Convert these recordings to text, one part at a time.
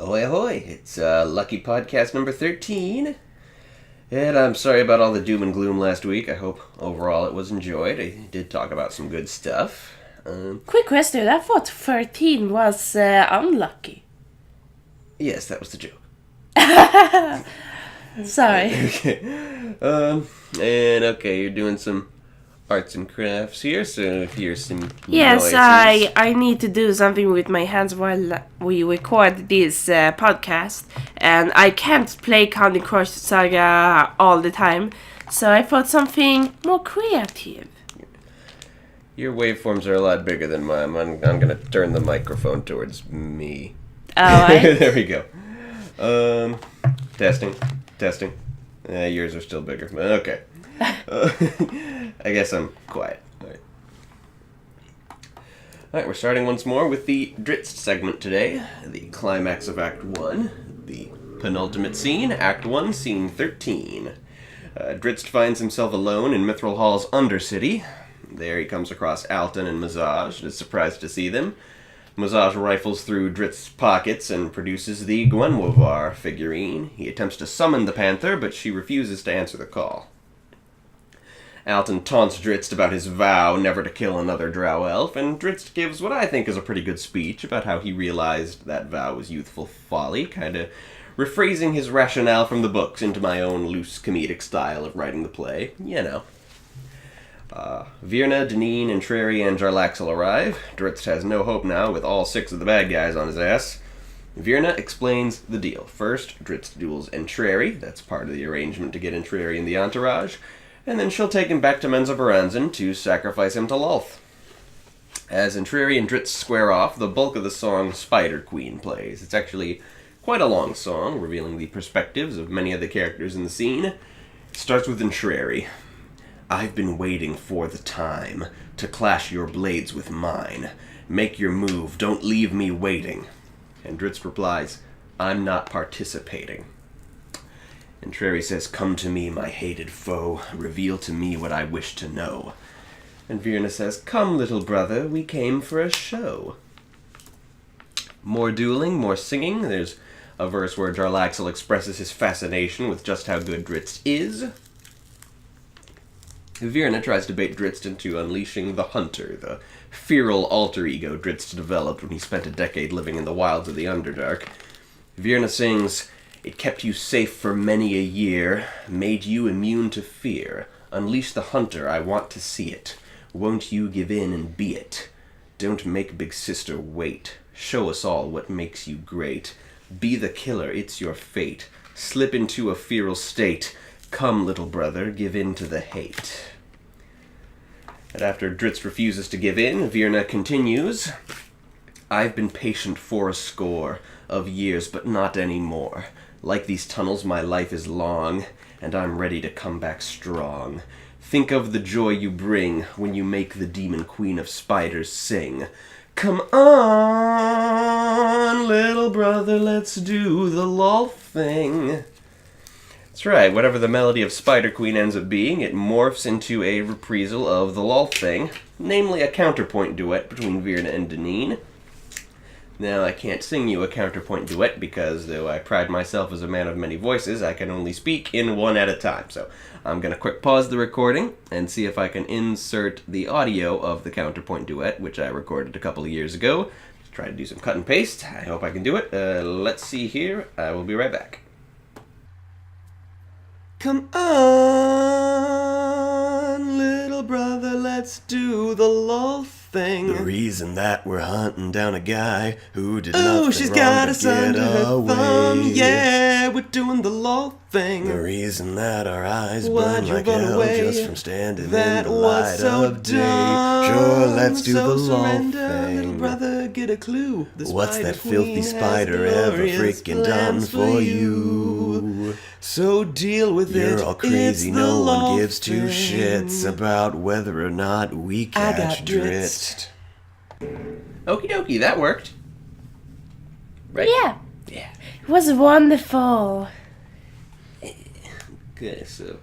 Ahoy, ahoy! It's Lucky Podcast number 13. And I'm sorry about all the doom and gloom last week. I hope overall it was enjoyed. I did talk about some good stuff. Quick question, I thought 13 was unlucky. Yes, that was the joke. Sorry. Okay. Okay, you're doing some arts and crafts here, so here's some Yes, noises. I need to do something with my hands while we record this podcast. And I can't play Candy Crush Saga all the time. So I thought something more creative. Your waveforms are a lot bigger than mine. I'm gonna turn the microphone towards me. Alright. There we go. Testing. Yours are still bigger, but okay. I guess I'm quiet. Alright, we're starting once more with the Dritst segment today. The climax of Act 1. The penultimate scene, Act 1, Scene 13. Dritst finds himself alone in Mithril Hall's Undercity. There he comes across Alton and Mazaj and is surprised to see them. Mazaj rifles through Dritst's pockets and produces the Gwenwovar figurine. He attempts to summon the panther, but she refuses to answer the call. Alton taunts Dritst about his vow never to kill another drow elf, and Dritst gives what I think is a pretty good speech about how he realized that vow was youthful folly, kinda rephrasing his rationale from the books into my own loose comedic style of writing the play, you know. Virna, Deneen, Entreri, and Jarlaxle arrive. Dritst has no hope now with all 6 of the bad guys on his ass. Virna explains the deal. First, Dritst duels Entreri, that's part of the arrangement to get Entreri in the entourage, and then she'll take him back to Menzoberranzan to sacrifice him to Lolth. As Entreri and Dritst square off, the bulk of the song Spider Queen plays. It's actually quite a long song, revealing the perspectives of many of the characters in the scene. It starts with Entreri. I've been waiting for the time to clash your blades with mine. Make your move, don't leave me waiting. And Dritst replies, I'm not participating. And Entreri says, come to me, my hated foe, reveal to me what I wish to know. And Virna says, come, little brother, we came for a show. More dueling, more singing. There's a verse where Jarlaxle expresses his fascination with just how good Dritst is. Virna tries to bait Dritst into unleashing the Hunter, the feral alter ego Dritst developed when he spent a decade living in the wilds of the Underdark. Virna sings, it kept you safe for many a year, made you immune to fear. Unleash the Hunter, I want to see it. Won't you give in and be it? Don't make Big Sister wait. Show us all what makes you great. Be the killer, it's your fate. Slip into a feral state. Come, little brother, give in to the hate. And after Dritst refuses to give in, Virna continues, I've been patient for a score of years, but not anymore. Like these tunnels, my life is long, and I'm ready to come back strong. Think of the joy you bring when you make the demon queen of spiders sing. Come on, little brother, let's do the Lolth thing. That's right, whatever the melody of Spider Queen ends up being, it morphs into a reprisal of the Lolth thing, namely a counterpoint duet between Virna and Deneen. Now, I can't sing you a counterpoint duet because, though I pride myself as a man of many voices, I can only speak in one at a time. So I'm going to quick pause the recording and see if I can insert the audio of the counterpoint duet, which I recorded a couple of years ago. Try to do some cut and paste. I hope I can do it. Let's see here. I will be right back. Come on, little brother, let's do the Lolth thing. The reason that we're hunting down a guy who did nothing Oh, she's wrong got to us get under her away. thumb. Yeah, we're doing the Lolth thing. The reason that our eyes Why'd burn you like run hell away? just from standing That in the was light so of day. dumb. Sure, let's do So the Lolth surrender, little thing. brother, get a clue. The What's Spider that filthy Queen has spider ever glorious freaking done plans for you? So deal with it. You're all crazy, It's no the one Lolth gives two thing. shits about whether or not we I got catch Dritst. Dritst. Okie dokie, that worked. Right? Yeah, Yeah. it was wonderful. Okay, so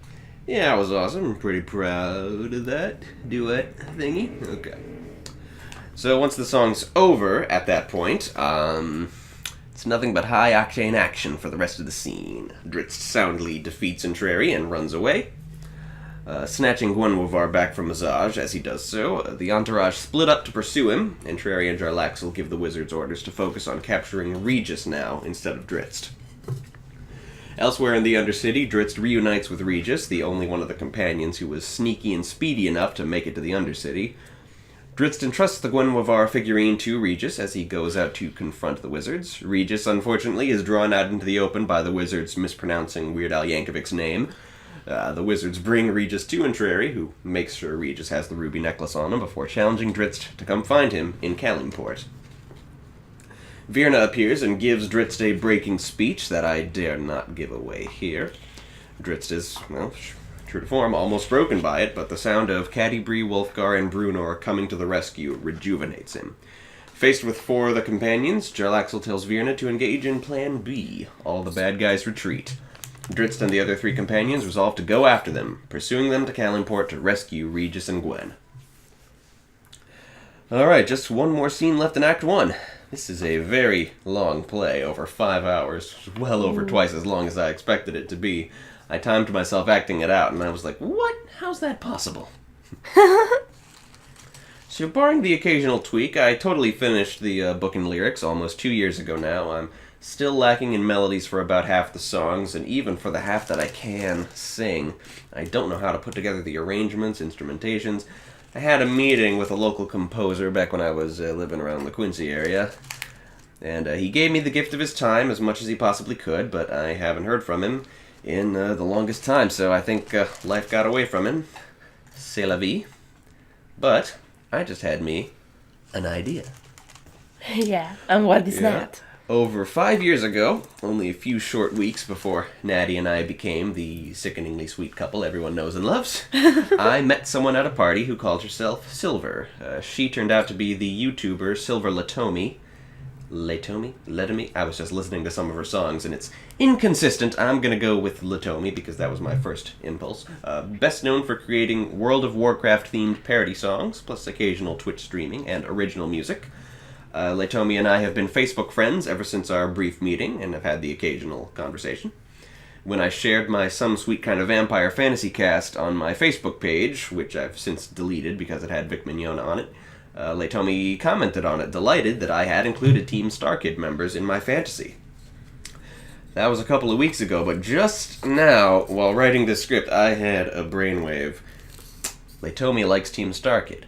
yeah, it was awesome. I'm pretty proud of that duet thingy. Okay. So once the song's over at that point, It's nothing but high-octane action for the rest of the scene. Dritz soundly defeats Entreri and runs away. Snatching Gwenwivar back from Mazaj as he does so, the entourage split up to pursue him. Entreri and Jarlaxle give the wizards orders to focus on capturing Regis now instead of Dritz. Elsewhere in the Undercity, Dritz reunites with Regis, the only one of the companions who was sneaky and speedy enough to make it to the Undercity. Dritz entrusts the Gwenwivar figurine to Regis as he goes out to confront the wizards. Regis, unfortunately, is drawn out into the open by the wizards mispronouncing Weird Al Yankovic's name. The wizards bring Regis to Entreri, who makes sure Regis has the ruby necklace on him before challenging Dritz to come find him in Kalimport. Virna appears and gives Dritz a breaking speech that I dare not give away here. Dritz is, well, true to form, almost broken by it, but the sound of Catti-brie, Wulfgar, and Brunor coming to the rescue rejuvenates him. Faced with 4 of the companions, Jarlaxle tells Virna to engage in Plan B. All the bad guys retreat. Dritz and the other 3 companions resolve to go after them, pursuing them to Kalimport to rescue Regis and Gwen. Alright, just one more scene left in Act 1. This is a very long play, over 5 hours, well over twice as long as I expected it to be. I timed myself acting it out, and I was like, what? How's that possible? So barring the occasional tweak, I totally finished the book and lyrics almost 2 years ago now. I'm still lacking in melodies for about half the songs, and even for the half that I can sing. I don't know how to put together the arrangements, instrumentations. I had a meeting with a local composer back when I was living around the Quincy area, and he gave me the gift of his time as much as he possibly could, but I haven't heard from him in the longest time, so I think life got away from him. C'est la vie. But I just had me an idea. Yeah, and what is that? Over 5 years ago, only a few short weeks before Natty and I became the sickeningly sweet couple everyone knows and loves, I met someone at a party who called herself Silver. She turned out to be the YouTuber Silver Latomi. Letomi? I was just listening to some of her songs, and it's inconsistent. I'm going to go with Latomi because that was my first impulse. Best known for creating World of Warcraft-themed parody songs, plus occasional Twitch streaming and original music. Latomi and I have been Facebook friends ever since our brief meeting, and have had the occasional conversation. When I shared my Some Sweet Kind of Vampire Fantasy cast on my Facebook page, which I've since deleted because it had Vic Mignogna on it, Latomi commented on it, delighted that I had included Team Starkid members in my fantasy. That was a couple of weeks ago, but just now, while writing this script, I had a brainwave. Latomi likes Team Starkid.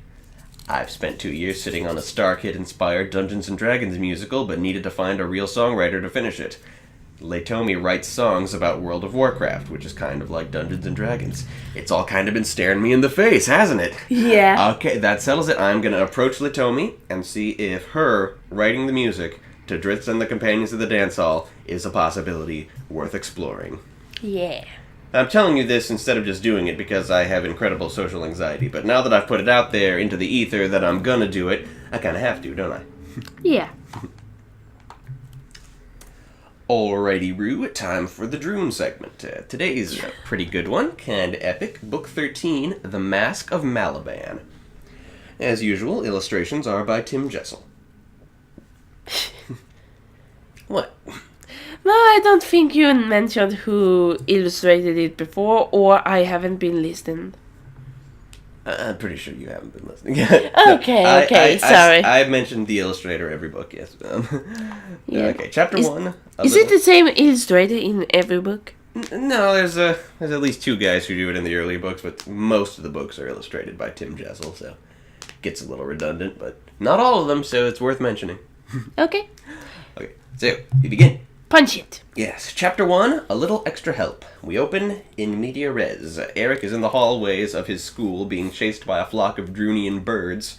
I've spent 2 years sitting on a Starkid-inspired Dungeons & Dragons musical, but needed to find a real songwriter to finish it. Latomi writes songs about World of Warcraft, which is kind of like Dungeons & Dragons. It's all kind of been staring me in the face, hasn't it? Yeah. Okay, that settles it. I'm going to approach Latomi and see if her writing the music to Dritz and the Companions of the Dance Hall is a possibility worth exploring. Yeah. I'm telling you this instead of just doing it because I have incredible social anxiety, but now that I've put it out there into the ether that I'm gonna do it, I kinda have to, don't I? Yeah. Alrighty, Roo, time for the Droon segment. Today's a pretty good one, kinda epic. Book 13, The Mask of Maliban. As usual, illustrations are by Tim Jessel. What? No, I don't think you mentioned who illustrated it before, or I haven't been listening. I'm pretty sure you haven't been listening. Okay, sorry. I've mentioned the illustrator every book, yes. Yeah. Okay, chapter 1. Is it the same illustrator in every book? No, there's at least 2 guys who do it in the early books, but most of the books are illustrated by Tim Jessel, so it gets a little redundant, but not all of them, so it's worth mentioning. Okay. Okay, so we begin. Punch it. Yes, chapter 1, A Little Extra Help. We open in media res. Eric is in the hallways of his school being chased by a flock of Droonian birds.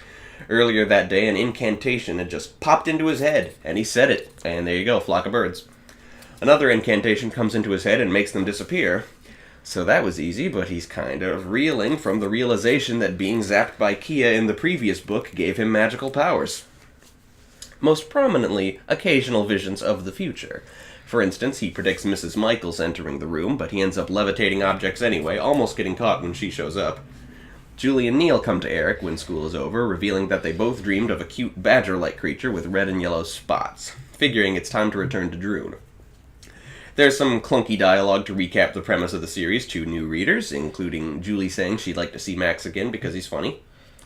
Earlier that day, an incantation had just popped into his head, and he said it. And there you go, flock of birds. Another incantation comes into his head and makes them disappear. So that was easy, but he's kind of reeling from the realization that being zapped by Kia in the previous book gave him magical powers. Most prominently, occasional visions of the future. For instance, he predicts Mrs. Michaels entering the room, but he ends up levitating objects anyway, almost getting caught when she shows up. Julie and Neil come to Eric when school is over, revealing that they both dreamed of a cute badger-like creature with red and yellow spots. figuring it's time to return to Droon. There's some clunky dialogue to recap the premise of the series to new readers, including Julie saying she'd like to see Max again because he's funny.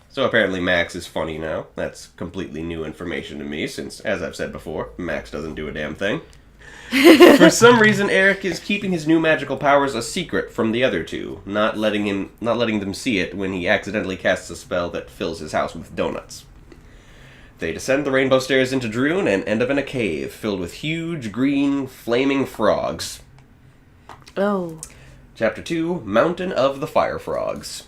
So apparently Max is funny now. That's completely new information to me, since, as I've said before, Max doesn't do a damn thing. For some reason, Eric is keeping his new magical powers a secret from the other two, not letting them see it when he accidentally casts a spell that fills his house with donuts. They descend the rainbow stairs into Droon and end up in a cave filled with huge, green, flaming frogs. Oh. Chapter 2, Mountain of the Fire Frogs.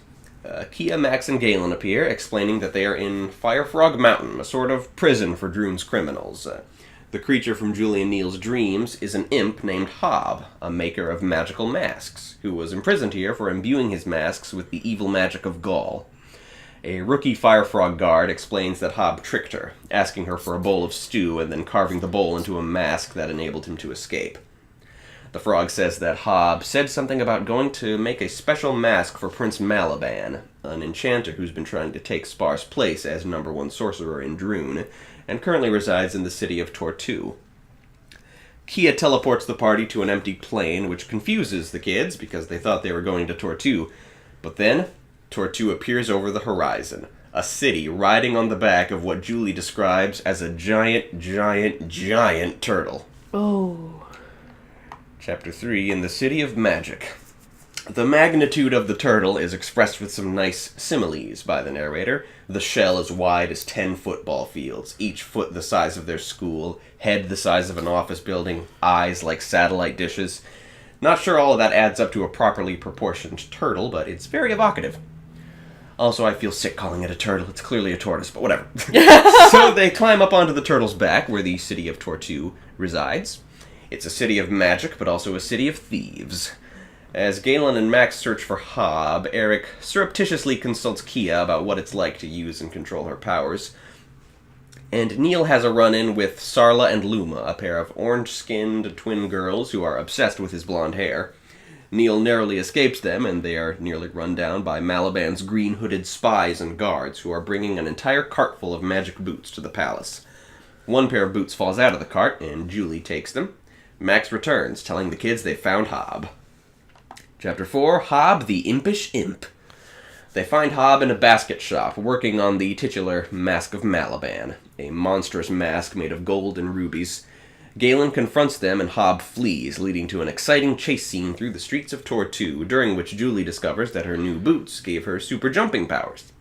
Kia, Max, and Galen appear, explaining that they are in Firefrog Mountain, a sort of prison for Droon's criminals. The creature from Julie and Neil's dreams is an imp named Hob, a maker of magical masks, who was imprisoned here for imbuing his masks with the evil magic of Gaul. A rookie Firefrog guard explains that Hob tricked her, asking her for a bowl of stew and then carving the bowl into a mask that enabled him to escape. The frog says that Hob said something about going to make a special mask for Prince Maliban, an enchanter who's been trying to take Spar's place as #1 sorcerer in Droon, and currently resides in the city of Tortu. Kia teleports the party to an empty plain, which confuses the kids because they thought they were going to Tortu. But then, Tortu appears over the horizon, a city riding on the back of what Julie describes as a giant, giant, giant turtle. Oh. Chapter 3, In the City of Magic. The magnitude of the turtle is expressed with some nice similes by the narrator. The shell is wide as 10 football fields, each foot the size of their school, head the size of an office building, eyes like satellite dishes. Not sure all of that adds up to a properly proportioned turtle, but it's very evocative. Also, I feel sick calling it a turtle. It's clearly a tortoise, but whatever. So they climb up onto the turtle's back, where the city of Tortu resides. It's a city of magic, but also a city of thieves. As Galen and Max search for Hob, Eric surreptitiously consults Kia about what it's like to use and control her powers. And Neil has a run-in with Sarla and Luma, a pair of orange-skinned twin girls who are obsessed with his blonde hair. Neil narrowly escapes them, and they are nearly run down by Maliban's green-hooded spies and guards, who are bringing an entire cart full of magic boots to the palace. One pair of boots falls out of the cart, and Julie takes them. Max returns, telling the kids they found Hob. Chapter 4, Hob the Impish Imp. They find Hob in a basket shop, working on the titular Mask of Maliban, a monstrous mask made of gold and rubies. Galen confronts them and Hob flees, leading to an exciting chase scene through the streets of Tortu, during which Julie discovers that her new boots gave her super jumping powers.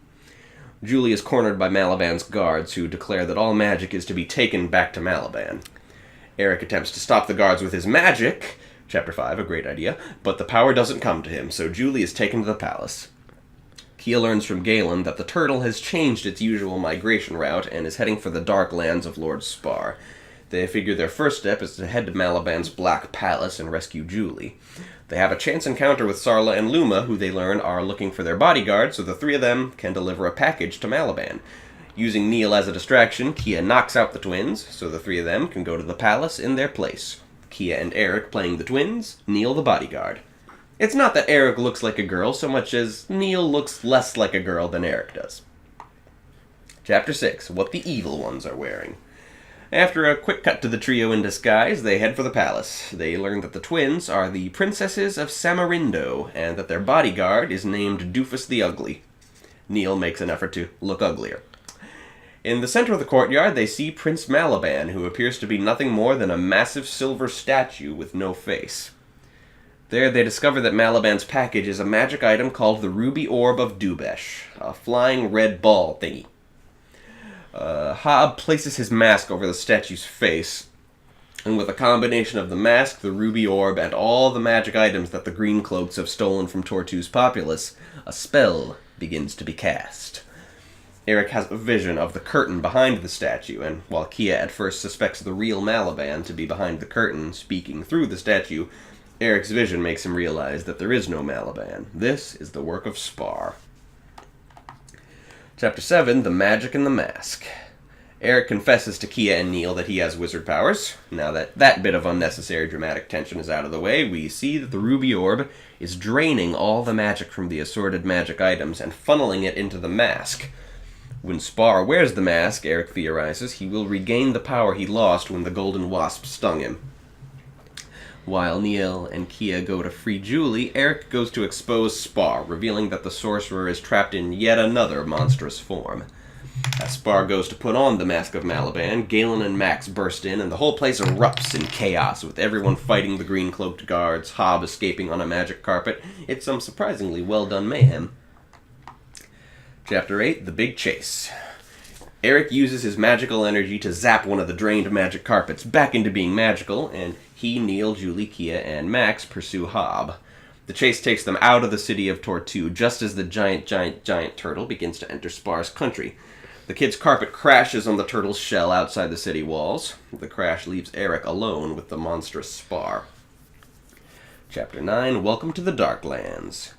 Julie is cornered by Maliban's guards, who declare that all magic is to be taken back to Maliban. Eric attempts to stop the guards with his magic, Chapter 5, a great idea, but the power doesn't come to him, so Julie is taken to the palace. Kia learns from Galen that the turtle has changed its usual migration route and is heading for the dark lands of Lord Spar. They figure their first step is to head to Maliban's Black Palace and rescue Julie. They have a chance encounter with Sarla and Luma, who they learn are looking for their bodyguard, so the three of them can deliver a package to Maliban. Using Neil as a distraction, Kia knocks out the twins, so the three of them can go to the palace in their place. Kia and Eric playing the twins, Neil the bodyguard. It's not that Eric looks like a girl so much as Neil looks less like a girl than Eric does. Chapter 6, What the Evil Ones Are Wearing. After a quick cut to the trio in disguise, they head for the palace. They learn that the twins are the princesses of Samarindo, and that their bodyguard is named Doofus the Ugly. Neil makes an effort to look uglier. In the center of the courtyard, they see Prince Maliban, who appears to be nothing more than a massive silver statue with no face. There, they discover that Maliban's package is a magic item called the Ruby Orb of Dubesh, a flying red ball thingy. Hob places his mask over the statue's face, and with a combination of the mask, the ruby orb, and all the magic items that the green cloaks have stolen from Tortu's populace, a spell begins to be cast. Eric has a vision of the curtain behind the statue, and while Kia at first suspects the real Maliban to be behind the curtain, speaking through the statue, Eric's vision makes him realize that there is no Maliban. This is the work of Spar. Chapter 7, The Magic and the Mask. Eric confesses to Kia and Neil that he has wizard powers. Now that that bit of unnecessary dramatic tension is out of the way, we see that the ruby orb is draining all the magic from the assorted magic items and funneling it into the mask. When Spar wears the mask, Eric theorizes, he will regain the power he lost when the golden wasp stung him. While Neil and Kia go to free Julie, Eric goes to expose Spar, revealing that the sorcerer is trapped in yet another monstrous form. As Spar goes to put on the Mask of Maliban, Galen and Max burst in, and the whole place erupts in chaos, with everyone fighting the green-cloaked guards, Hob escaping on a magic carpet. It's some surprisingly well-done mayhem. Chapter 8, The Big Chase. Eric uses his magical energy to zap one of the drained magic carpets back into being magical, and he, Neil, Julie, Kia, and Max pursue Hob. The chase takes them out of the city of Tortu, just as the giant turtle begins to enter Spar's country. The kid's carpet crashes on the turtle's shell outside the city walls. The crash leaves Eric alone with the monstrous Spar. Chapter 9, Welcome to the Darklands.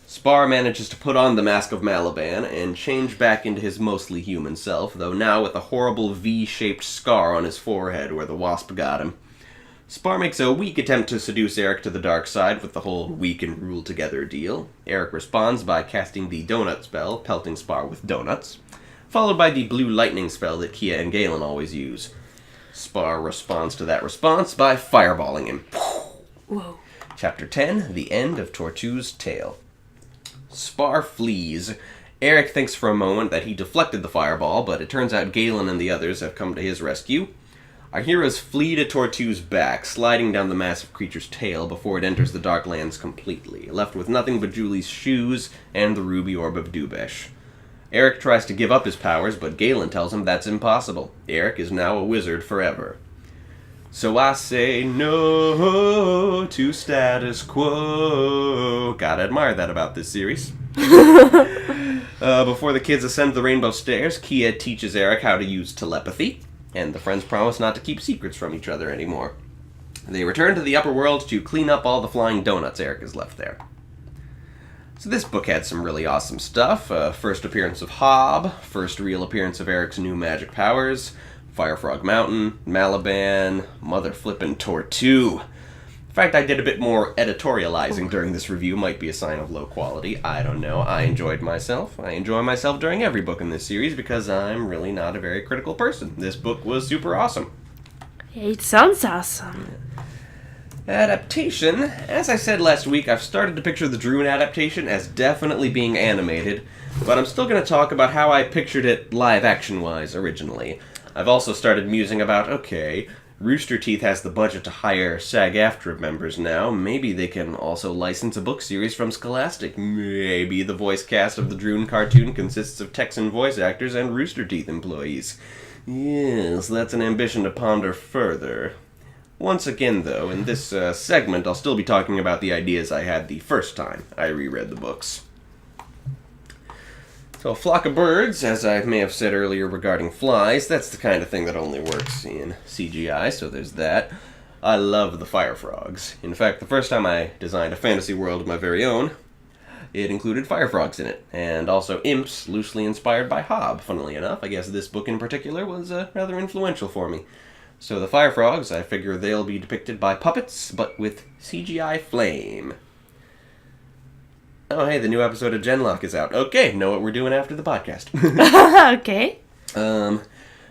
Spar manages to put on the Mask of Maliban and change back into his mostly human self, though now with a horrible V-shaped scar on his forehead where the wasp got him. Spar makes a weak attempt to seduce Eric to the dark side with the whole we can rule together deal. Eric responds by casting the donut spell, pelting Spar with donuts, followed by the blue lightning spell that Kia and Galen always use. Spar responds to that response by fireballing him. Whoa. Chapter 10, The End of Tortu's Tale. Spar flees. Eric thinks for a moment that he deflected the fireball, but it turns out Galen and the others have come to his rescue. Our heroes flee to Tortu's back, sliding down the massive creature's tail before it enters the Darklands completely, left with nothing but Julie's shoes and the ruby orb of Dubesh. Eric tries to give up his powers, but Galen tells him that's impossible. Eric is now a wizard forever. So I say no to status quo. Gotta admire that about this series. Before the kids ascend the rainbow stairs, Kia teaches Eric how to use telepathy, and the friends promise not to keep secrets from each other anymore. They return to the upper world to clean up all the flying donuts Eric has left there. So this book had some really awesome stuff. First appearance of Hob, first real appearance of Eric's new magic powers, Firefrog Mountain, Maliban, Mother Flippin' Tortu. In fact, I did a bit more editorializing during this review, might be a sign of low quality. I don't know. I enjoyed myself. I enjoy myself during every book in this series because I'm really not a very critical person. This book was super awesome. It sounds awesome. Adaptation. As I said last week, I've started to picture the Droon adaptation as definitely being animated, but I'm still going to talk about how I pictured it live-action-wise originally. I've also started musing about, okay, Rooster Teeth has the budget to hire SAG-AFTRA members now. Maybe they can also license a book series from Scholastic. Maybe the voice cast of the Droon cartoon consists of Texan voice actors and Rooster Teeth employees. Yes, that's an ambition to ponder further. Once again, though, in this segment, I'll still be talking about the ideas I had the first time I reread the books. So, a flock of birds, as I may have said earlier regarding flies, that's the kind of thing that only works in CGI, so there's that. I love the fire frogs. In fact, the first time I designed a fantasy world of my very own, it included fire frogs in it, and also imps loosely inspired by Hob, funnily enough. I guess this book in particular was rather influential for me. So the fire frogs, I figure they'll be depicted by puppets, but with CGI flame. Oh, hey, the new episode of Genlock is out. Okay, know what we're doing after the podcast. Okay.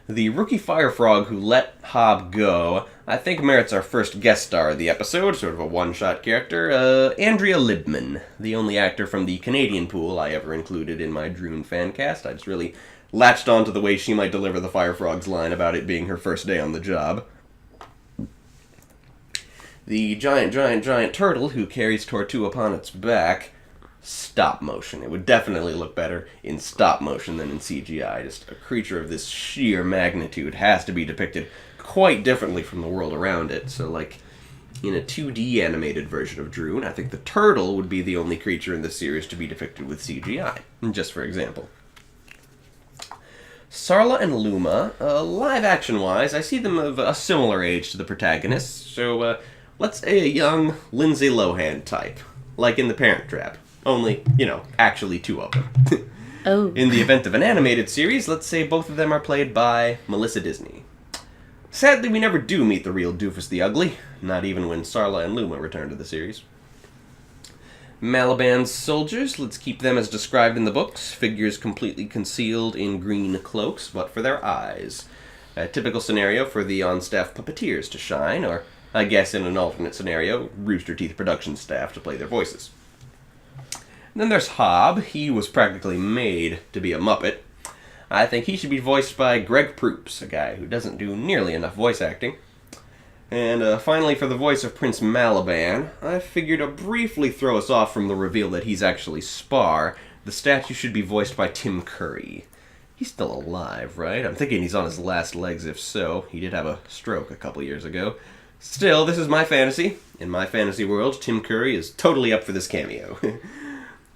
The rookie fire frog who let Hob go, I think merits our first guest star of the episode, sort of a one-shot character, Andrea Libman, the only actor from the Canadian pool I ever included in my Droon fan cast. I just really latched onto the way she might deliver the fire frog's line about it being her first day on the job. The giant turtle who carries Tortu upon its back, stop motion. It would definitely look better in stop motion than in CGI. Just a creature of this sheer magnitude has to be depicted quite differently from the world around it. So, like, in a 2D animated version of Droon, I think the turtle would be the only creature in the series to be depicted with CGI, just for example. Sarla and Luma, live-action-wise, I see them of a similar age to the protagonists, so let's say a young Lindsay Lohan type, like in The Parent Trap. Only, actually two of them. Oh. In the event of an animated series, let's say both of them are played by Melissa Disney. Sadly, we never do meet the real Doofus the Ugly, not even when Sarla and Luma return to the series. Maliban's soldiers, let's keep them as described in the books. Figures completely concealed in green cloaks, but for their eyes. A typical scenario for the on-staff puppeteers to shine, or, I guess in an alternate scenario, Rooster Teeth production staff to play their voices. And then there's Hob. He was practically made to be a Muppet. I think he should be voiced by Greg Proops, a guy who doesn't do nearly enough voice acting. And finally, for the voice of Prince Maliban, I figured to briefly throw us off from the reveal that he's actually Spar, the statue should be voiced by Tim Curry. He's still alive, right? I'm thinking he's on his last legs if so. He did have a stroke a couple years ago. Still, this is my fantasy. In my fantasy world, Tim Curry is totally up for this cameo.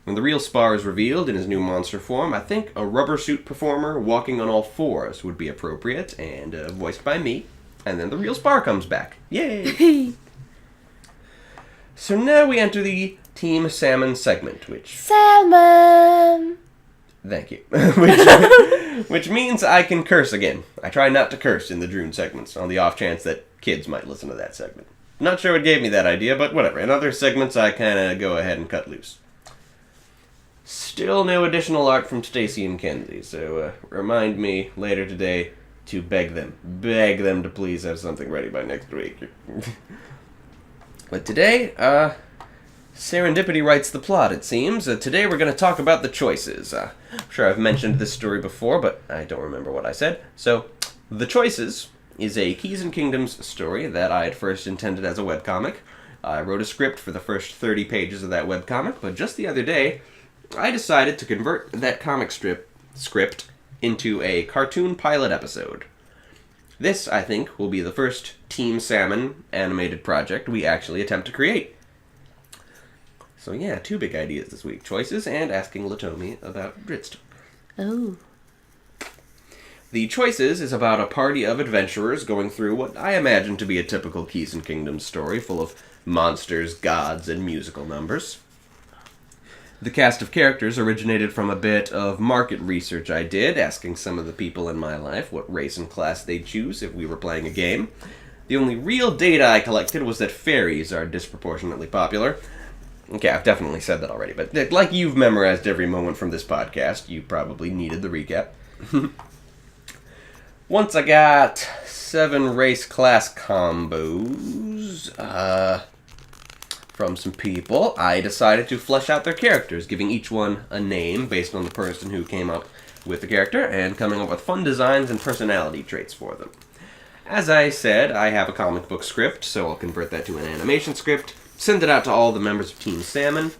When the real Spar is revealed in his new monster form, I think a rubber suit performer walking on all fours would be appropriate, and voiced by me. And then the real Spar comes back. Yay! So now we enter the Team Salmon segment, which... Salmon! Thank you. which means I can curse again. I try not to curse in the Droon segments, on the off chance that kids might listen to that segment. Not sure what gave me that idea, but whatever. In other segments, I kind of go ahead and cut loose. Still no additional art from Stacy and Kenzie, so remind me later today to beg them to please have something ready by next week. But today, serendipity writes the plot, it seems. Today we're going to talk about the choices. I'm sure I've mentioned this story before, but I don't remember what I said. So, The Choices is a Keys and Kingdoms story that I had first intended as a webcomic. I wrote a script for the first 30 pages of that webcomic, but just the other day, I decided to convert that comic script into a cartoon pilot episode. This, I think, will be the first Team Salmon animated project we actually attempt to create. So yeah, 2 big ideas this week. Choices and asking Latomi about Dritz. Oh. The Choices is about a party of adventurers going through what I imagine to be a typical Keys and Kingdoms story full of monsters, gods, and musical numbers. The cast of characters originated from a bit of market research I did, asking some of the people in my life what race and class they'd choose if we were playing a game. The only real data I collected was that fairies are disproportionately popular. Okay, I've definitely said that already, but like you've memorized every moment from this podcast, you probably needed the recap. Once I got 7 race class combos, from some people, I decided to flesh out their characters, giving each one a name based on the person who came up with the character, and coming up with fun designs and personality traits for them. As I said, I have a comic book script, so I'll convert that to an animation script, send it out to all the members of Team Salmon.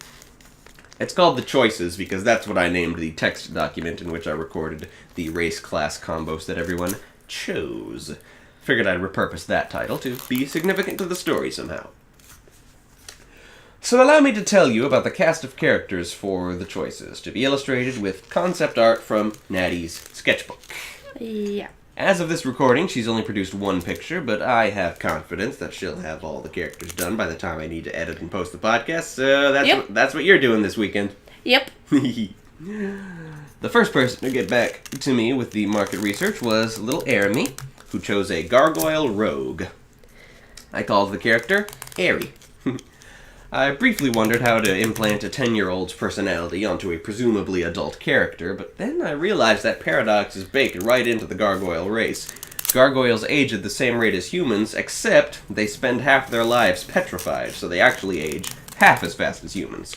It's called The Choices because that's what I named the text document in which I recorded the race class combos that everyone chose. Figured I'd repurpose that title to be significant to the story somehow. So allow me to tell you about the cast of characters for The Choices, to be illustrated with concept art from Natty's sketchbook. Yeah. As of this recording, she's only produced 1 picture, but I have confidence that she'll have all the characters done by the time I need to edit and post the podcast, so that's what you're doing this weekend. Yep. The first person to get back to me with the market research was little Army, who chose a gargoyle rogue. I called the character Airy. I briefly wondered how to implant a 10-year-old's personality onto a presumably adult character, but then I realized that paradox is baked right into the gargoyle race. Gargoyles age at the same rate as humans, except they spend half their lives petrified, so they actually age half as fast as humans.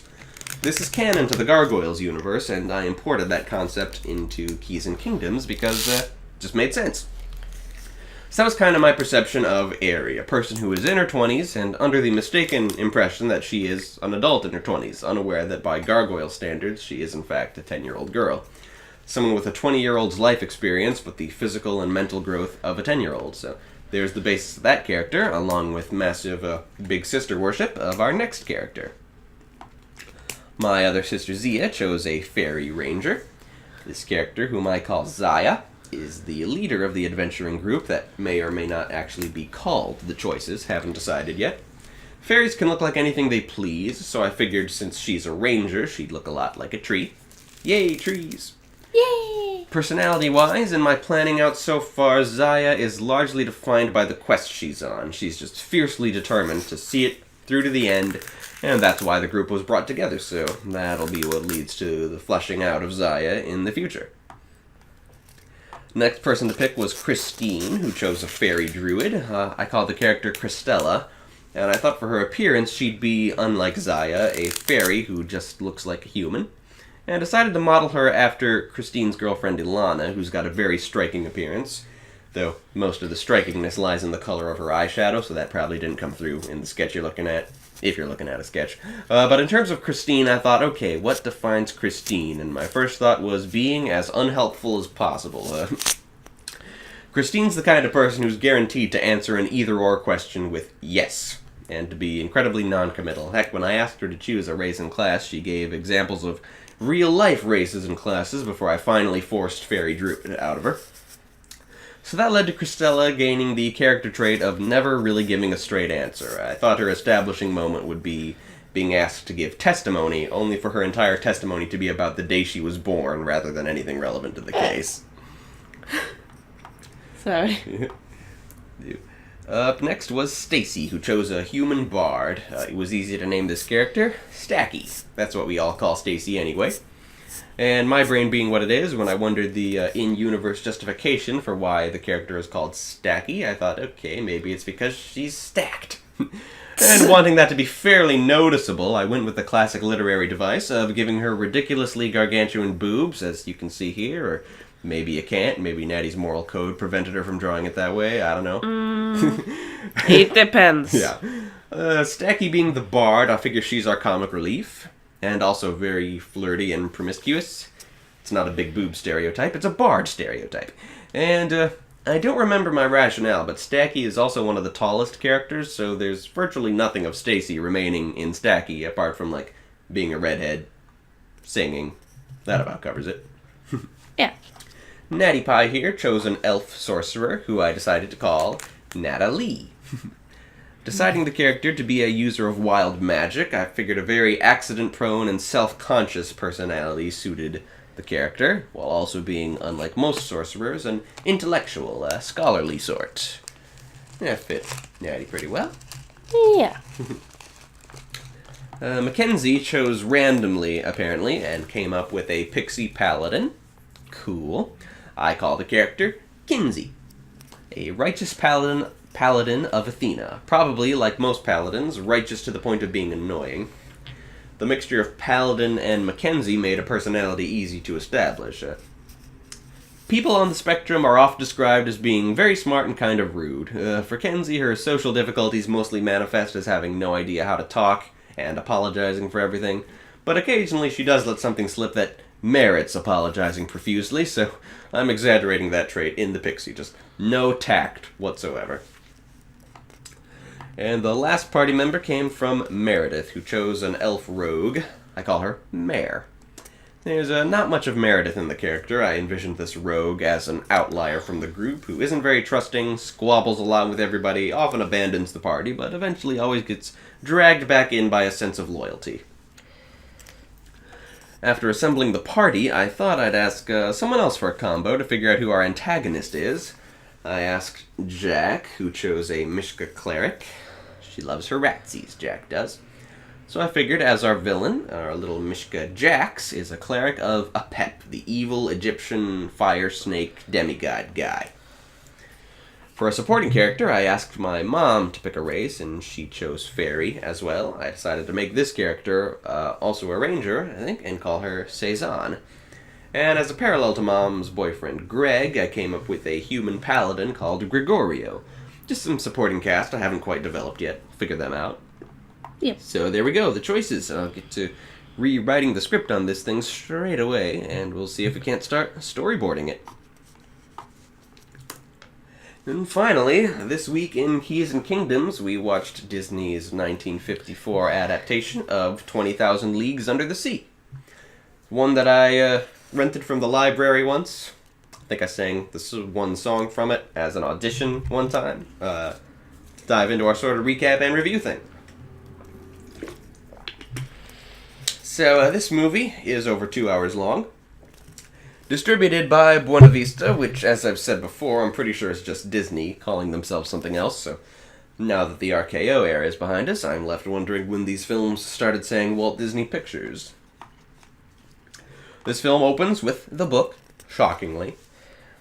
This is canon to the Gargoyles universe, and I imported that concept into Keys and Kingdoms because it just made sense. So that was kind of my perception of Airy, a person who is in her 20s and under the mistaken impression that she is an adult in her 20s, unaware that by gargoyle standards she is in fact a 10-year-old girl. Someone with a 20-year-old's life experience but the physical and mental growth of a 10-year-old. So there's the basis of that character, along with massive big sister worship of our next character. My other sister Zia chose a fairy ranger. This character, whom I call Zaya, is the leader of the adventuring group that may or may not actually be called The Choices, haven't decided yet. Fairies can look like anything they please, so I figured since she's a ranger, she'd look a lot like a tree. Yay, trees! Yay! Personality-wise, in my planning out so far, Zaya is largely defined by the quest she's on. She's just fiercely determined to see it through to the end, and that's why the group was brought together, so that'll be what leads to the fleshing out of Zaya in the future. Next person to pick was Christine, who chose a fairy druid. I called the character Christella, and I thought for her appearance she'd be, unlike Zaya, a fairy who just looks like a human, and decided to model her after Christine's girlfriend Ilana, who's got a very striking appearance, though most of the strikingness lies in the color of her eyeshadow, so that probably didn't come through in the sketch you're looking at, if you're looking at a sketch. But in terms of Christine, I thought, okay, what defines Christine? And my first thought was being as unhelpful as possible. Christine's the kind of person who's guaranteed to answer an either-or question with yes, and to be incredibly non-committal. Heck, when I asked her to choose a race in class, she gave examples of real-life races and classes before I finally forced Fairy Druid out of her. So that led to Christella gaining the character trait of never really giving a straight answer. I thought her establishing moment would be being asked to give testimony, only for her entire testimony to be about the day she was born, rather than anything relevant to the case. Sorry. Up next was Stacy, who chose a human bard. It was easy to name this character Stacky. That's what we all call Stacy anyway. And my brain being what it is, when I wondered the in-universe justification for why the character is called Stacky, I thought, okay, maybe it's because she's stacked. And wanting that to be fairly noticeable, I went with the classic literary device of giving her ridiculously gargantuan boobs, as you can see here, or maybe you can't. Maybe Natty's moral code prevented her from drawing it that way. I don't know. It depends. Yeah. Stacky being the bard, I figure she's our comic relief. And also very flirty and promiscuous. It's not a big boob stereotype, it's a bard stereotype. And I don't remember my rationale, but Stacky is also one of the tallest characters, so there's virtually nothing of Stacy remaining in Stacky, apart from, like, being a redhead, singing. That about covers it. Yeah. Natty Pie here chose an elf sorcerer, who I decided to call Natalie. Deciding the character to be a user of wild magic, I figured a very accident-prone and self-conscious personality suited the character, while also being, unlike most sorcerers, an intellectual, scholarly sort. That fit Natty pretty well. Yeah. Mackenzie chose randomly, apparently, and came up with a pixie paladin. Cool. I call the character Kinsey, a righteous paladin of Athena. Probably, like most paladins, righteous to the point of being annoying. The mixture of paladin and Mackenzie made a personality easy to establish. People on the spectrum are often described as being very smart and kind of rude. For Kenzie, her social difficulties mostly manifest as having no idea how to talk and apologizing for everything, but occasionally she does let something slip that merits apologizing profusely, so I'm exaggerating that trait in the pixie. Just no tact whatsoever. And the last party member came from Meredith, who chose an elf rogue. I call her Mare. There's not much of Meredith in the character. I envisioned this rogue as an outlier from the group, who isn't very trusting, squabbles a lot with everybody, often abandons the party, but eventually always gets dragged back in by a sense of loyalty. After assembling the party, I thought I'd ask someone else for a combo to figure out who our antagonist is. I asked Jack, who chose a Mishka cleric. She loves her ratsies, Jack does. So I figured as our villain, our little Mishka Jax is a cleric of Apep, the evil Egyptian fire snake demigod guy. For a supporting character, I asked my mom to pick a race, and she chose Fairy as well. I decided to make this character also a ranger, I think, and call her Cezanne. And as a parallel to Mom's boyfriend Greg, I came up with a human paladin called Gregorio. Just some supporting cast I haven't quite developed yet. Figure them out. Yep. So there we go, the choices. I'll get to rewriting the script on this thing straight away, and we'll see if we can't start storyboarding it. And finally, this week in Keys and Kingdoms, we watched Disney's 1954 adaptation of 20,000 Leagues Under the Sea. One that I rented from the library once. I think I sang this one song from it as an audition one time. Dive into our sort of recap and review thing. So this movie is over 2 hours long. Distributed by Buena Vista, which, as I've said before, I'm pretty sure is just Disney calling themselves something else, so Now that the RKO era is behind us, I'm left wondering when these films started saying Walt Disney Pictures. This film opens with the book, shockingly.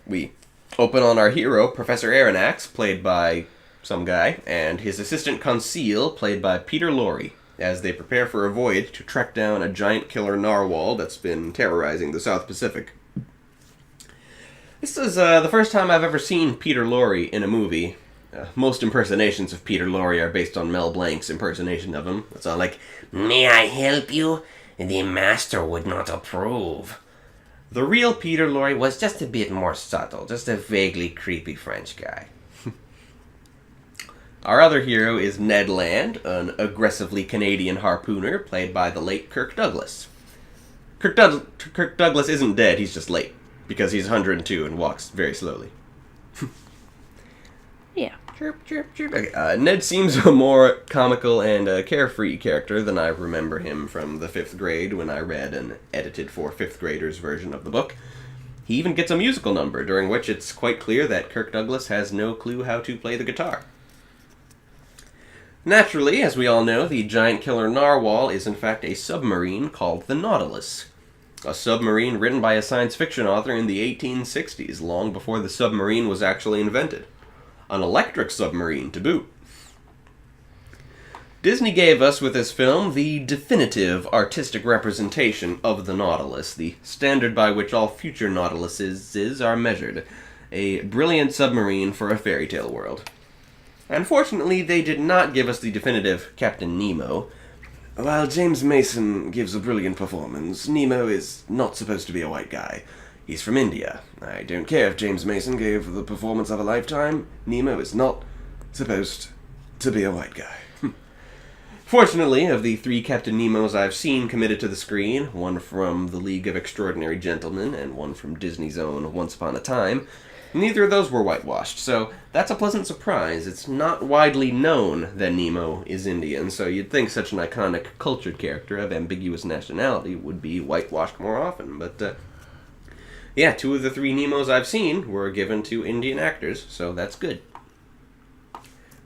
We open on our hero, Professor Aronnax, played by some guy, and his assistant Conseil, played by Peter Lorre, as they prepare for a voyage to track down a giant killer narwhal that's been terrorizing the South Pacific. This is the first time I've ever seen Peter Lorre in a movie. Most impersonations of Peter Lorre are based on Mel Blanc's impersonation of him. It's all like, "May I help you? The master would not approve." The real Peter Lorre was just a bit more subtle, just a vaguely creepy French guy. Our other hero is Ned Land, an aggressively Canadian harpooner played by the late Kirk Douglas. Kirk Douglas isn't dead, he's just late, because he's 102 and walks very slowly. Yeah. Chirp, chirp, chirp. Okay, Ned seems a more comical and carefree character than I remember him from the 5th grade when I read an edited for 5th graders version of the book. He even gets a musical number, during which it's quite clear that Kirk Douglas has no clue how to play the guitar. Naturally, as we all know, the giant killer narwhal is in fact a submarine called the Nautilus. A submarine written by a science fiction author in the 1860s, long before the submarine was actually invented. An electric submarine, to boot. Disney gave us with this film the definitive artistic representation of the Nautilus, the standard by which all future Nautiluses are measured. A brilliant submarine for a fairy tale world. Unfortunately, they did not give us the definitive Captain Nemo. While James Mason gives a brilliant performance, Nemo is not supposed to be a white guy. He's from India. I don't care if James Mason gave the performance of a lifetime. Nemo is not supposed to be a white guy. Fortunately, of the 3 Captain Nemos I've seen committed to the screen, one from the League of Extraordinary Gentlemen and one from Disney's own Once Upon a Time, neither of those were whitewashed, so that's a pleasant surprise. It's not widely known that Nemo is Indian, so you'd think such an iconic, cultured character of ambiguous nationality would be whitewashed more often, but yeah, 2 of the 3 Nemos I've seen were given to Indian actors, so that's good.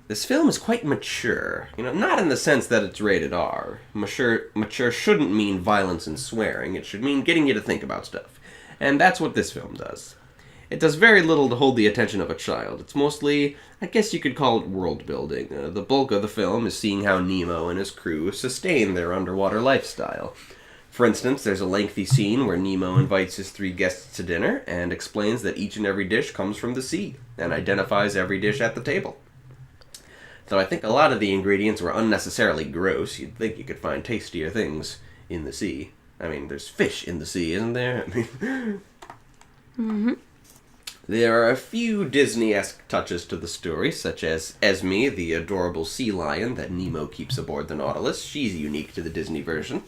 This film is quite mature, not in the sense that it's rated R. Mature shouldn't mean violence and swearing, it should mean getting you to think about stuff. And that's what this film does. It does very little to hold the attention of a child. It's mostly, I guess you could call it world building. The bulk of the film is seeing how Nemo and his crew sustain their underwater lifestyle. For instance, there's a lengthy scene where Nemo invites his 3 guests to dinner and explains that each and every dish comes from the sea, and identifies every dish at the table. Though I think a lot of the ingredients were unnecessarily gross, you'd think you could find tastier things in the sea. I mean, there's fish in the sea, isn't there? Mm-hmm. There are a few Disney-esque touches to the story, such as Esme, the adorable sea lion that Nemo keeps aboard the Nautilus. She's unique to the Disney version.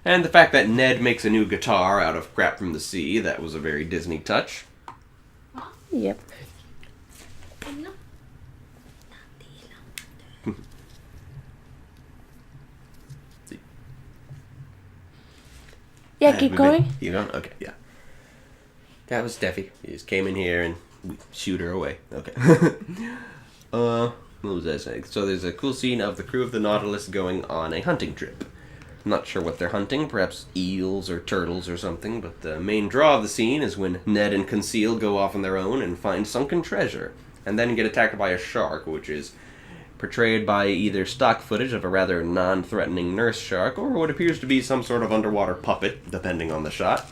And the fact that Ned makes a new guitar out of crap from the sea, that was a very Disney touch. Yep. Yeah, keep going. You going? Okay, yeah. That was Steffi. He just came in here and we shoot her away. Okay. What was I saying? So there's a cool scene of the crew of the Nautilus going on a hunting trip. I'm not sure what they're hunting, perhaps eels or turtles or something, but the main draw of the scene is when Ned and Conseil go off on their own and find sunken treasure, and then get attacked by a shark, which is portrayed by either stock footage of a rather non-threatening nurse shark or what appears to be some sort of underwater puppet, depending on the shot.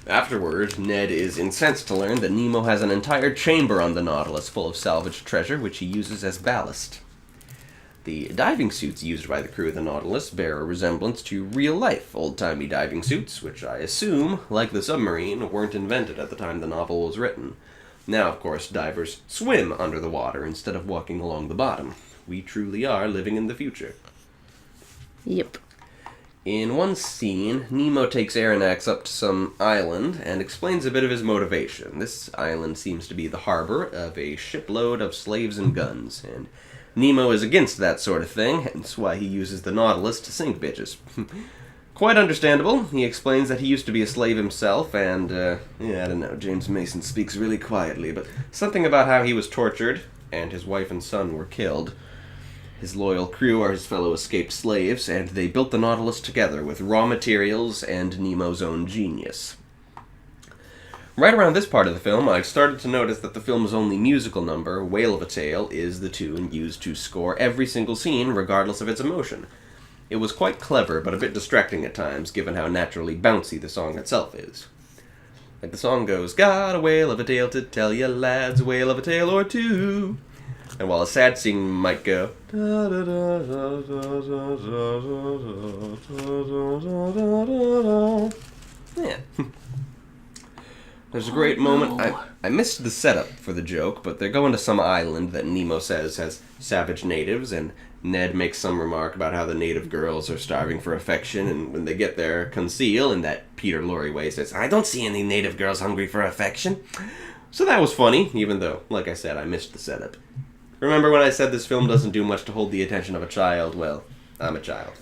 Afterwards, Ned is incensed to learn that Nemo has an entire chamber on the Nautilus full of salvaged treasure, which he uses as ballast. The diving suits used by the crew of the Nautilus bear a resemblance to real-life old-timey diving suits, which I assume, like the submarine, weren't invented at the time the novel was written. Now, of course, divers swim under the water instead of walking along the bottom. We truly are living in the future. Yep. In one scene, Nemo takes Aronnax up to some island and explains a bit of his motivation. This island seems to be the harbor of a shipload of slaves and guns, and Nemo is against that sort of thing, hence why he uses the Nautilus to sink bitches. Quite understandable. He explains that he used to be a slave himself, and, I don't know, James Mason speaks really quietly, but something about how he was tortured and his wife and son were killed. His loyal crew are his fellow escaped slaves, and they built the Nautilus together with raw materials and Nemo's own genius. Right around this part of the film, I started to notice that the film's only musical number, Whale of a Tale, is the tune used to score every single scene, regardless of its emotion. It was quite clever, but a bit distracting at times, given how naturally bouncy the song itself is. Like the song goes, "Got a whale of a tale to tell ya lads, whale of a tale or two." And while a sad scene might go, yeah. There's a great moment. I missed the setup for the joke, but they're going to some island that Nemo says has savage natives, and Ned makes some remark about how the native girls are starving for affection, and when they get there, Conseil, in that Peter Lorre way, says, "I don't see any native girls hungry for affection." So that was funny, even though, like I said, I missed the setup. Remember when I said this film doesn't do much to hold the attention of a child? Well, I'm a child.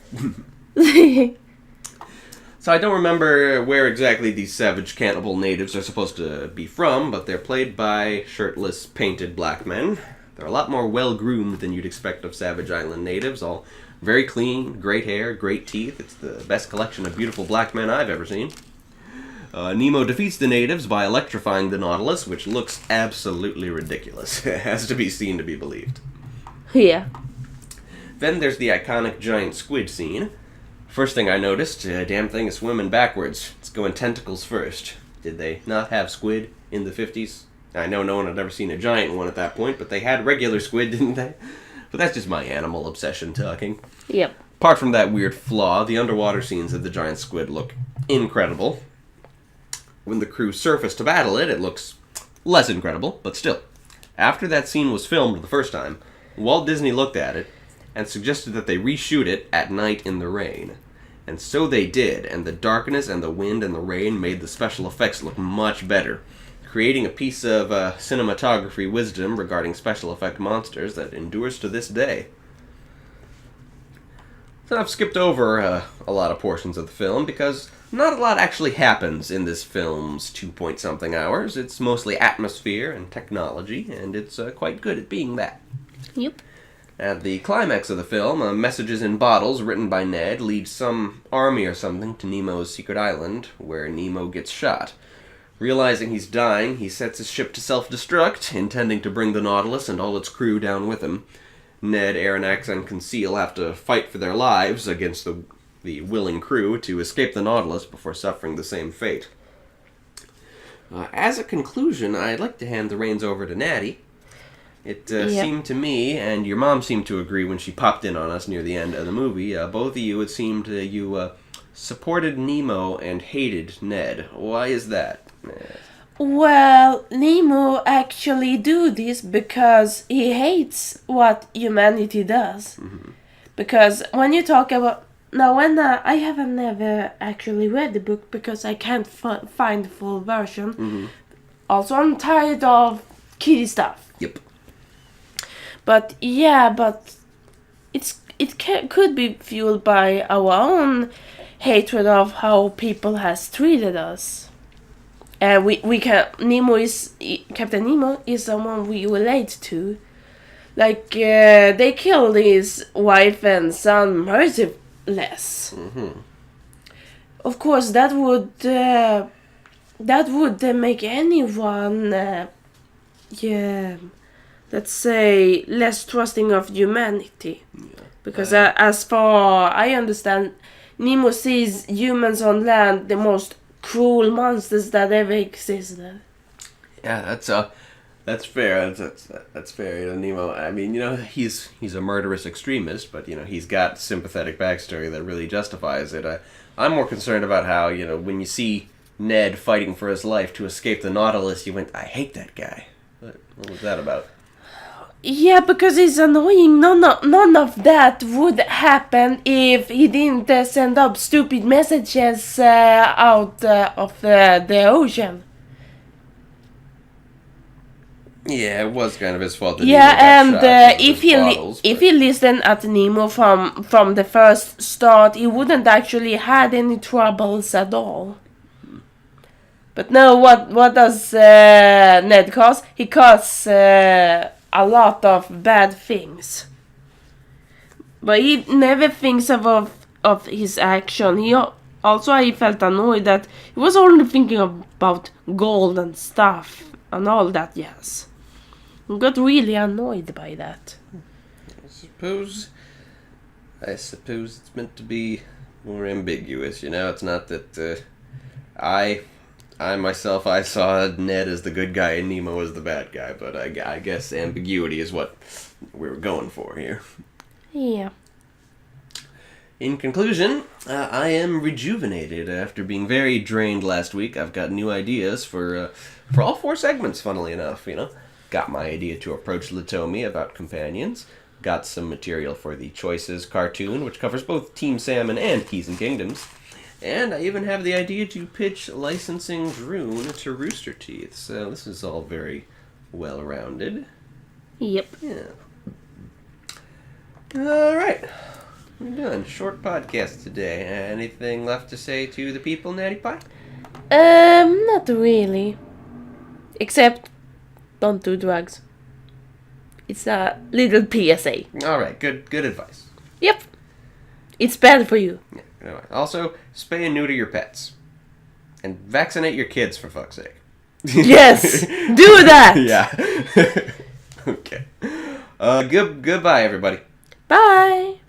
So I don't remember where exactly these savage cannibal natives are supposed to be from, but they're played by shirtless, painted black men. They're a lot more well-groomed than you'd expect of Savage Island natives, all very clean, great hair, great teeth. It's the best collection of beautiful black men I've ever seen. Nemo defeats the natives by electrifying the Nautilus, which looks absolutely ridiculous. It has to be seen to be believed. Yeah. Then there's the iconic giant squid scene. First thing I noticed, damn thing is swimming backwards. It's going tentacles first. Did they not have squid in the 50s? I know no one had ever seen a giant one at that point, but they had regular squid, didn't they? But that's just my animal obsession talking. Yep. Apart from that weird flaw, the underwater scenes of the giant squid look incredible. When the crew surface to battle it, it looks less incredible, but still. After that scene was filmed the first time, Walt Disney looked at it and suggested that they reshoot it at night in the rain. And so they did, and the darkness and the wind and the rain made the special effects look much better, creating a piece of cinematography wisdom regarding special effect monsters that endures to this day. So I've skipped over a lot of portions of the film because not a lot actually happens in this film's 2-point-something hours. It's mostly atmosphere and technology, and it's quite good at being that. Yep. At the climax of the film, Messages in Bottles, written by Ned, lead some army or something to Nemo's secret island, where Nemo gets shot. Realizing he's dying, he sets his ship to self-destruct, intending to bring the Nautilus and all its crew down with him. Ned, Aronnax, and Conseil have to fight for their lives against the willing crew to escape the Nautilus before suffering the same fate. As a conclusion, I'd like to hand the reins over to Natty. It seemed to me, and your mom seemed to agree when she popped in on us near the end of the movie, both of you, it seemed you supported Nemo and hated Ned. Why is that? Well, Nemo actually do this because he hates what humanity does. Mm-hmm. Because when you talk about... Now, I haven't never actually read the book because I can't find the full version. Mm-hmm. Also, I'm tired of kiddie stuff. Yep. But it could be fueled by our own hatred of how people has treated us. Captain Nemo is someone we relate to. Like, they killed his wife and son mercilessly. Mm-hmm. Of course, that would make anyone, let's say, less trusting of humanity. Yeah. Because as far I understand, Nemo sees humans on land the most cruel monsters that ever existed. Yeah, that's fair. That's fair. Nemo, I mean, he's a murderous extremist, but he's got sympathetic backstory that really justifies it. I'm more concerned about how when you see Ned fighting for his life to escape the Nautilus, you went, "I hate that guy." What was that about? Yeah, because it's annoying. None of that would happen if he didn't send up stupid messages out of the ocean. Yeah, it was kind of his fault. If he listened at Nemo from the first start, he wouldn't actually had any troubles at all. But no, what does Ned cause? He causes a lot of bad things. But he never thinks of his action. I felt annoyed that he was only thinking about gold and stuff and all that, yes. I got really annoyed by that. I suppose it's meant to be more ambiguous, you know? It's not that, I myself, I saw Ned as the good guy and Nemo as the bad guy, but I guess ambiguity is what we were going for here. Yeah. In conclusion, I am rejuvenated after being very drained last week. I've got new ideas for all 4 segments, funnily enough, you know. Got my idea to approach Latomi about companions. Got some material for the Choices cartoon, which covers both Team Salmon and Keys and Kingdoms. And I even have the idea to pitch licensing Droon to Rooster Teeth. So this is all very well-rounded. Yep. Yeah. All right. We're done. Short podcast today. Anything left to say to the people, Natty Pie? Not really. Except, don't do drugs. It's a little PSA. All right. Good advice. Yep. It's bad for you. Yeah, good advice. Also, spay and neuter your pets. And vaccinate your kids, for fuck's sake. Yes! Do that! Yeah. Okay. Goodbye, everybody. Bye!